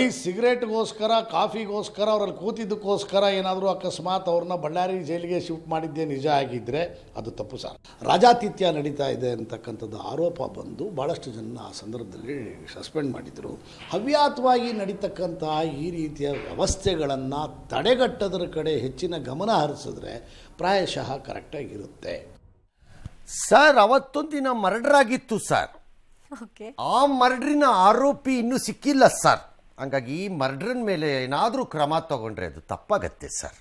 ಬರೀ ಸಿಗರೇಟ್ಗೋಸ್ಕರ ಕಾಫಿಗೋಸ್ಕರ ಅವರಲ್ಲಿ ಕೂತಿದ್ದಕ್ಕೋಸ್ಕರ ಏನಾದರೂ ಅಕಸ್ಮಾತ್ ಅವ್ರನ್ನ ಬಳ್ಳಾರಿ ಜೈಲಿಗೆ ಶಿಫ್ಟ್ ಮಾಡಿದ್ದೇ ನಿಜ ಆಗಿದ್ದರೆ ಅದು ತಪ್ಪು ಸರ್. ರಾಜಾತಿಥ್ಯ ನಡೀತಾ ಇದೆ ಅಂತಕ್ಕಂಥದ್ದು ಆರೋಪ ಬಂದು ಭಾಳಷ್ಟು ಜನ ಆ ಸಂದರ್ಭದಲ್ಲಿ ಸಸ್ಪೆಂಡ್ ಮಾಡಿದರು. ಹವ್ಯಾತವಾಗಿ ನಡೀತಕ್ಕಂತಹ ಈ ರೀತಿಯ ವ್ಯವಸ್ಥೆಗಳನ್ನು ತಡೆಗಟ್ಟೋದ್ರ ಕಡೆ ಹೆಚ್ಚಿನ ಗಮನ ಹರಿಸಿದ್ರೆ ಪ್ರಾಯಶಃ ಕರೆಕ್ಟಾಗಿರುತ್ತೆ. ಸರ್, ಅವತ್ತೊಂದಿನ ಮರ್ಡರ್ ಆಗಿತ್ತು ಸರ್. ಆ ಮರ್ಡ್ರಿನ ಆರೋಪಿ ಇನ್ನೂ ಸಿಕ್ಕಿಲ್ಲ ಸರ್. ಹಂಗಾಗಿ ಈ ಮರ್ಡ್ರನ್ ಮೇಲೆ ಏನಾದರೂ ಕ್ರಮ ತಗೊಂಡ್ರೆ ಅದು ತಪ್ಪಾಗತ್ತೆ ಸರ್.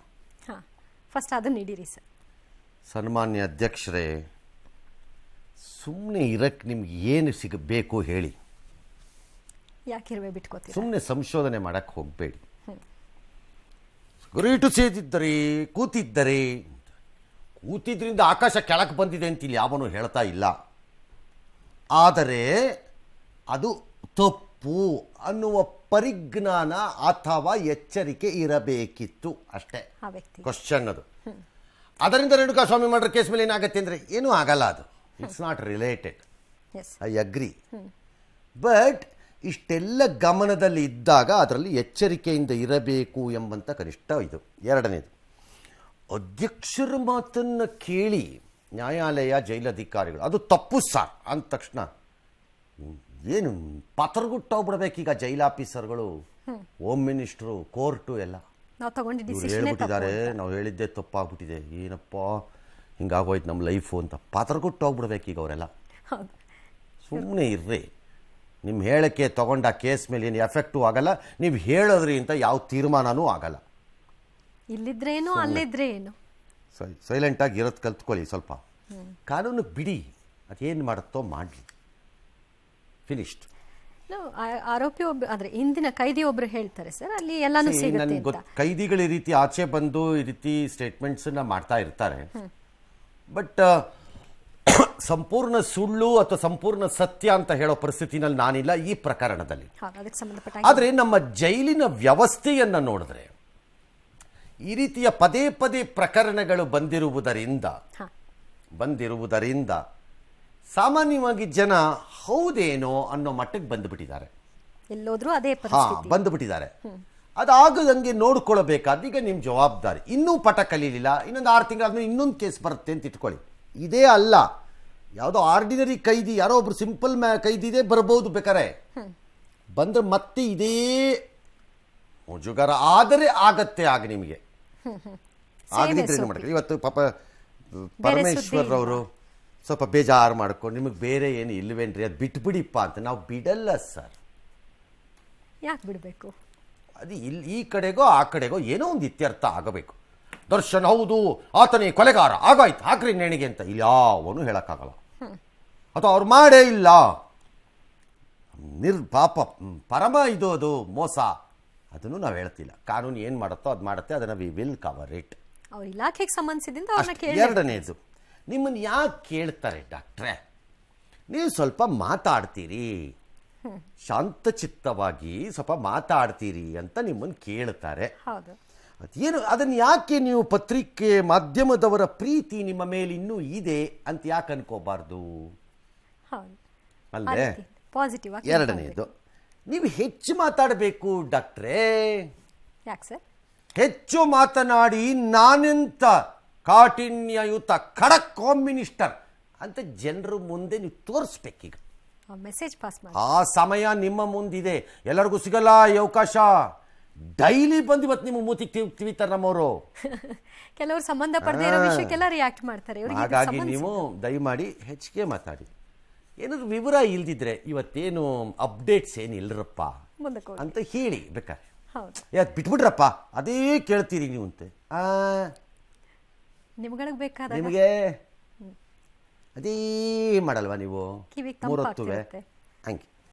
ಫಸ್ಟ್ ಅದನ್ನ ನೀಡಿರಿ ಸರ್. ಸನ್ಮಾನ್ಯ ಅಧ್ಯಕ್ಷರೇ, ಸುಮ್ಮನೆ ಇರಕ್ಕೆ ನಿಮ್ಗೆ ಏನು ಸಿಗಬೇಕು ಹೇಳಿ. ಯಾಕಿರುವೆ ಬಿಟ್ಕೋತೀವಿ. ಸುಮ್ಮನೆ ಸಂಶೋಧನೆ ಮಾಡಕ್ಕೆ ಹೋಗಬೇಡಿ. ಗುರಿಟು ಸೇದಿದ್ದರೆ ಕೂತಿದ್ರಿಂದ ಆಕಾಶ ಕೆಳಕ್ಕೆ ಬಂದಿದೆ ಅಂತ ಇಲ್ಲಿ ಯಾವನು ಹೇಳ್ತಾ ಇಲ್ಲ. ಆದರೆ ಅದು ತಪ್ಪು ಅನ್ನುವ ಪರಿಜ್ಞಾನ ಅಥವಾ ಎಚ್ಚರಿಕೆ ಇರಬೇಕಿತ್ತು ಅಷ್ಟೇ. ಕ್ವಶನ್ ಅದು. ಅದರಿಂದ ರೇಣುಕಾಸ್ವಾಮಿ ಮರ್ಡರ್ ಕೇಸ್ ಮೇಲೆ ಏನಾಗುತ್ತೆ ಅಂದರೆ ಏನೂ ಆಗಲ್ಲ. ಅದು it's not related. I agree. But ಇಷ್ಟೆಲ್ಲ ಗಮನದಲ್ಲಿ ಇದ್ದಾಗ ಅದರಲ್ಲಿ ಎಚ್ಚರಿಕೆಯಿಂದ ಇರಬೇಕು ಎಂಬಂಥ ಕನಿಷ್ಠ ಇದು. ಎರಡನೇದು, ಅಧ್ಯಕ್ಷರ ಮಾತನ್ನು ಕೇಳಿ ನ್ಯಾಯಾಲಯ ಜೈಲಧಿಕಾರಿಗಳು ಅದು ತಪ್ಪು ಸರ್ ಅಂದ ತಕ್ಷಣ ಏನು ಪತ್ರಗುಟ್ಟೋಗ್ಬಿಡ್ಬೇಕೀಗ ಜೈಲ್ ಆಫೀಸರ್ಗಳು, ಹೋಮ್ ಮಿನಿಸ್ಟ್ರು, ಕೋರ್ಟು ಎಲ್ಲ ಹೇಳ್ಬಿಟ್ಟಿದ್ದಾರೆ ನಾವು ಹೇಳಿದ್ದೆ ತಪ್ಪಾಗ್ಬಿಟ್ಟಿದೆ, ಏನಪ್ಪ ಹಿಂಗಾಗೋಯ್ತು ನಮ್ಮ ಲೈಫು ಅಂತ ಪತ್ರಗುಟ್ಟೋಗ್ಬಿಡ್ಬೇಕೀಗ ಅವರೆಲ್ಲ. ಸುಮ್ಮನೆ ಇರ್ರಿ. ನಿಮ್ಮ ಹೇಳಿಕೆ ತೊಗೊಂಡ ಕೇಸ್ ಮೇಲೆ ಏನು ಎಫೆಕ್ಟು ಆಗಲ್ಲ. ನೀವು ಹೇಳೋದ್ರಿ ಅಂತ ಯಾವ ತೀರ್ಮಾನವೂ ಆಗಲ್ಲ. ಇಲ್ಲಿದ್ರೇನು ಅಲ್ಲಿದ್ರೆ ಏನು. ಸೈಲೆಂಟಾಗಿ ಇರೋದು ಕಲ್ತ್ಕೊಳ್ಳಿ. ಸ್ವಲ್ಪ ಕಾನೂನು ಬಿಡಿ, ಅದೇನು ಮಾಡುತ್ತೋ ಮಾಡಲಿ. ಫಿನಿಶ್ಡ್. ಆರೋಪಿ ಒಬ್ಬ ಆದರೆ ಇಂದಿನ ಕೈದಿ ಒಬ್ರು ಹೇಳ್ತಾರೆ ಸರ್, ಅಲ್ಲಿ ಎಲ್ಲಾನು ಸಿಗುತ್ತೆ ಅಂತ. ಕೈದಿಗಳು ಈ ರೀತಿ ಆಚೆ ಬಂದು ಈ ರೀತಿ ಸ್ಟೇಟ್ಮೆಂಟ್ಸನ್ನ ಮಾಡ್ತಾ ಇರ್ತಾರೆ. ಬಟ್ ಸಂಪೂರ್ಣ ಸುಳ್ಳು ಅಥವಾ ಸಂಪೂರ್ಣ ಸತ್ಯ ಅಂತ ಹೇಳೋ ಪರಿಸ್ಥಿತಿನಲ್ಲಿ ನಾನಿಲ್ಲ ಈ ಪ್ರಕರಣದಲ್ಲಿ. ಆದರೆ ನಮ್ಮ ಜೈಲಿನ ವ್ಯವಸ್ಥೆಯನ್ನು ನೋಡಿದ್ರೆ ಈ ರೀತಿಯ ಪದೇ ಪದೇ ಪ್ರಕರಣಗಳು ಬಂದಿರುವುದರಿಂದ ಸಾಮಾನ್ಯವಾಗಿ ಜನ ಹೌದೇನೋ ಅನ್ನೋ ಮಟ್ಟಕ್ಕೆ ಬಂದುಬಿಟ್ಟಿದ್ದಾರೆ. ಬಂದುಬಿಟ್ಟಿದ್ದಾರೆ. ಅದಾಗದಂಗೆ ನೋಡ್ಕೊಳ್ಬೇಕಾದ ಈಗ ನಿಮ್ಮ ಜವಾಬ್ದಾರಿ. ಇನ್ನೂ ಪಾಠ ಕಲೀಲಿಲ್ಲ, ಇನ್ನೊಂದು 6 ತಿಂಗಳಾದ್ಮೇಲೆ ಇನ್ನೊಂದು ಕೇಸ್ ಬರುತ್ತೆ ಅಂತ ಇಟ್ಕೊಳ್ಳಿ. ಇದೇ ಅಲ್ಲ, ಯಾವುದೋ ಆರ್ಡಿನರಿ ಕೈದಿ, ಯಾರೋ ಒಬ್ರು ಸಿಂಪಲ್ ಕೈದಿದೆ ಬರ್ಬೋದು, ಬೇಕಾರೆ ಬಂದ್ರೆ ಮತ್ತೆ ಇದೇ ಮುಜುಗರ ಆದರೆ ಆಗತ್ತೆ. ಆಗ ನಿಮಗೆ ಆಗದಿದ್ರೆ ಏನು ಮಾಡ್ತೀರಿ? ಇವತ್ತು ಪಾಪ ಪರಮೇಶ್ವರ್ ಅವರು ಸ್ವಲ್ಪ ಬೇಜಾರು ಮಾಡ್ಕೊಂಡು ನಿಮಗೆ ಬೇರೆ ಏನು ಇಲ್ವೇನ್ರಿ ಅದು ಬಿಟ್ಬಿಡಿಪ್ಪ ಅಂತ. ನಾವು ಬಿಡಲ್ಲ ಸರ್. ಯಾಕೆ ಬಿಡಬೇಕು? ಅದು ಈ ಕಡೆಗೋ ಆ ಕಡೆಗೋ ಏನೋ ಒಂದು ಇತ್ಯರ್ಥ ಆಗಬೇಕು. ದರ್ಶನ್ ಹೌದು ಆತನೇ ಕೊಲೆಗಾರ, ಆಗಾಯ್ತು ಹಾಕ್ರಿ ನೇಣಿಗೆ ಅಂತ ಇಲ್ಲಿ ಯಾವನು ಹೇಳಕ್ಕಾಗಲ್ಲ. ಅಥವಾ ಅವ್ರು ಮಾಡೇ ಇಲ್ಲ, ಪಾಪ ಪರಮ ಇದು ಅದು ಮೋಸ, ಅದನ್ನು ನಾವು ಹೇಳ್ತಿಲ್ಲ. ಕಾನೂನು ಏನು ಮಾಡುತ್ತೋ ಅದು ಮಾಡುತ್ತೆ, ಅದನ್ನು ವಿ ವಿಲ್ ಕವರ್ ಇಟ್. ಅವ್ರ ಇಲಾಖೆಗೆ ಸಂಬಂಧಿಸಿದಿಂದ. ಎರಡನೇದು, ನಿಮ್ಮನ್ನು ಯಾಕೆ ಕೇಳ್ತಾರೆ ಡಾಕ್ಟ್ರೇ? ನೀವು ಸ್ವಲ್ಪ ಮಾತಾಡ್ತೀರಿ, ಶಾಂತಚಿತ್ತವಾಗಿ ಸ್ವಲ್ಪ ಮಾತಾಡ್ತೀರಿ ಅಂತ ನಿಮ್ಮನ್ನು ಕೇಳ್ತಾರೆ. ಅದೇನು ಅದನ್ನು ಯಾಕೆ ನೀವು ಪತ್ರಿಕೆ ಮಾಧ್ಯಮದವರ ಪ್ರೀತಿ ನಿಮ್ಮ ಮೇಲೆ ಇನ್ನೂ ಇದೆ ಅಂತ ಯಾಕೆ ಅನ್ಕೋಬಾರ್ದು ಅಲ್ಲೇ? ಎರಡನೇದು, ನೀವು ಹೆಚ್ಚು ಮಾತಾಡಬೇಕು ಡಾಕ್ಟ್ರೇ. ಯಾಕೆ ಸರ್? ಹೆಚ್ಚು ಮಾತನಾಡಿ ನಾನೆಂತ ಕಾಠಿಣ್ಯಯುತ ಖಡಕ್ ಹೋಮ್ ಮಿನಿಸ್ಟರ್ ಅಂತ ಜನರ ಮುಂದೆ ನೀವು ತೋರಿಸ್ಬೇಕೀಗ. ಮೆಸೇಜ್ ಪಾಸ್ ಮಾಡಿ. ಆ ಸಮಯ ನಿಮ್ಮ ಮುಂದಿದೆ, ಎಲ್ಲರಿಗೂ ಸಿಗಲ್ಲ ಈ ಅವಕಾಶ. ಡೈಲಿ ಬಂದು ಇವತ್ತು ನಿಮ್ಮ ಮೂತಿಗೆ ತಿವಿತಾರೆ ನಮ್ಮವರು. ಕೆಲವರು ಸಂಬಂಧ ಪಡೆದೇ ಇರೋ ವಿಷಯಕ್ಕೆಲ್ಲ ರಿಯಾಕ್ಟ್ ಮಾಡ್ತಾರೆ. ಹಾಗಾಗಿ ನೀವು ದಯಮಾಡಿ ಹೆಚ್ಚಿಗೆ ಮಾತಾಡಿ. ಏನಾದ್ರು ವಿವರ ಇಲ್ದಿದ್ರೆ ಇವತ್ತೇನು ಅಪ್ಡೇಟ್ಸ್ ಏನು ಇಲ್ಲರಪ್ಪ ಅಂತ ಹೇಳಿ ಬೇಕಾದ್ರೆ. ಬಿಟ್ಬಿಡ್ರಪ್ಪ ಅದೇ ಕೇಳ್ತೀರಿ ನೀವು ಅಂತೆ. ನಿಮಗೆ ಅದೇ ಮಾಡಲ್ವಾ ನೀವು ಮೂರೊತ್ತುವೆ ಹಂಗೆ